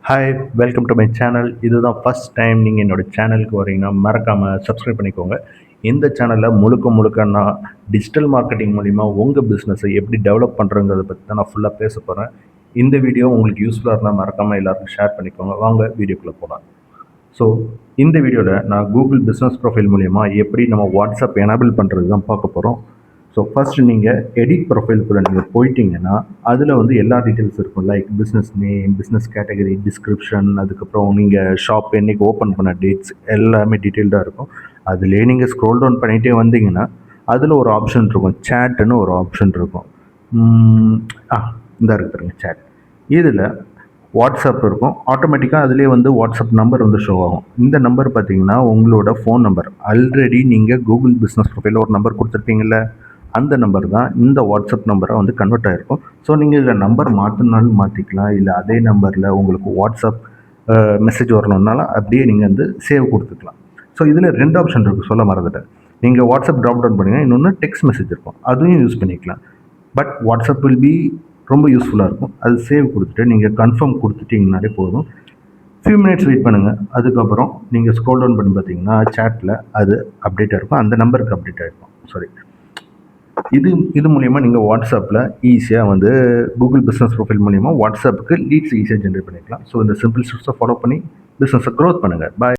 Hi, welcome to my channel. இதுதான் first time நீங்கள் என்னோடய சேனலுக்கு வரீங்கன்னா மறக்காமல் சப்ஸ்கிரைப் பண்ணிக்கோங்க. இந்த சேனலில் முழுக்க முழுக்க நான் டிஜிட்டல் மார்க்கெட்டிங் மூலிமா உங்கள் பிஸ்னஸை எப்படி டெவலப் பண்ணுறங்கிறத பற்றி தான் நான் ஃபுல்லாக பேச போகிறேன். இந்த வீடியோ உங்களுக்கு யூஸ்ஃபுல்லாக இருந்தால் மறக்காமல் எல்லாருக்கும் ஷேர் பண்ணிக்கோங்க. வாங்க வீடியோக்குள்ளே போகலாம். ஸோ இந்த வீடியோவில் நான் கூகுள் பிஸ்னஸ் ப்ரொஃபைல் மூலிமா எப்படி நம்ம வாட்ஸ்அப் எனேபிள் பண்ணுறது தான் பார்க்க போகிறோம். ஸோ ஃபஸ்ட்டு நீங்கள் எடிட் ப்ரொஃபைலுக்குள்ளே நீங்கள் போயிட்டீங்கன்னா அதில் வந்து எல்லா டீட்டெயில்ஸ் இருக்கும். Like business name, business category, description, அதுக்கப்புறம் நீங்கள் ஷாப் என்றைக்கு ஓப்பன் பண்ண டேட்ஸ் எல்லாமே டீட்டெயில்டாக இருக்கும். அதிலே நீங்கள் ஸ்க்ரோல் டவுன் பண்ணிகிட்டே வந்தீங்கன்னா அதில் ஒரு ஆப்ஷன் இருக்கும், சேட்டுன்னு ஒரு ஆப்ஷன் இருக்கும். இந்த இருக்குங்க சேட். இதில் வாட்ஸ்அப் இருக்கும். ஆட்டோமேட்டிக்காக அதிலே வந்து வாட்ஸ்அப் நம்பர் வந்து ஷோ ஆகும். இந்த நம்பர் பார்த்தீங்கன்னா உங்களோட ஃபோன் நம்பர். ஆல்ரெடி நீங்கள் கூகுள் பிஸ்னஸ் ப்ரொஃபைலில் ஒரு நம்பர் கொடுத்துருப்பீங்கள்ல, அந்த நம்பர் தான் இந்த வாட்ஸ்அப் நம்பராக வந்து கன்வெர்ட் ஆகிருக்கும். ஸோ நீங்கள் இதில் நம்பர் மாற்றினாலும் மாற்றிக்கலாம், இல்லை அதே நம்பரில் உங்களுக்கு வாட்ஸ்அப் மெசேஜ் வரணுன்னாலும் அப்படியே நீங்கள் வந்து சேவ் கொடுத்துக்கலாம். ஸோ இதில் 2 ஆப்ஷன் இருக்குது, சொல்ல மறந்துட்டேன். நீங்கள் வாட்ஸ்அப் ட்ராப் டவுன் பண்ணுங்கள், இன்னொன்று டெக்ஸ்ட் மெசேஜ் இருக்கும், அதுவும் யூஸ் பண்ணிக்கலாம். பட் வாட்ஸ்அப் வில் பி ரொம்ப யூஸ்ஃபுல்லாக இருக்கும். அது சேவ் கொடுத்துட்டு நீங்கள் கன்ஃபார்ம் கொடுத்துட்டிங்கனாலே போதும். ஃபியூ மினிட்ஸ் வெயிட் பண்ணுங்கள். அதுக்கப்புறம் நீங்கள் ஸ்க்ரோல் டவுன் பண்ணி பார்த்தீங்கன்னா சேட்டில் அது அப்டேட் ஆகிருக்கும், அந்த நம்பருக்கு அப்டேட் ஆகிருக்கும். இது மூலிமா நீங்கள் வாட்ஸ்அப்பில் ஈஸியாக வந்து கூகுள் பிஸ்னஸ் ப்ரொஃபைல் மூலிமா வாட்ஸ்அப்புக்கு லீட்ஸ் ஈஸியாக ஜென்ரேட் பண்ணிக்கலாம். ஸோ இந்த சிம்பிள் ஸ்டெப்ஸை ஃபாலோ பண்ணி பிஸ்னஸை க்ரோத் பண்ணுங்கள். பாய்.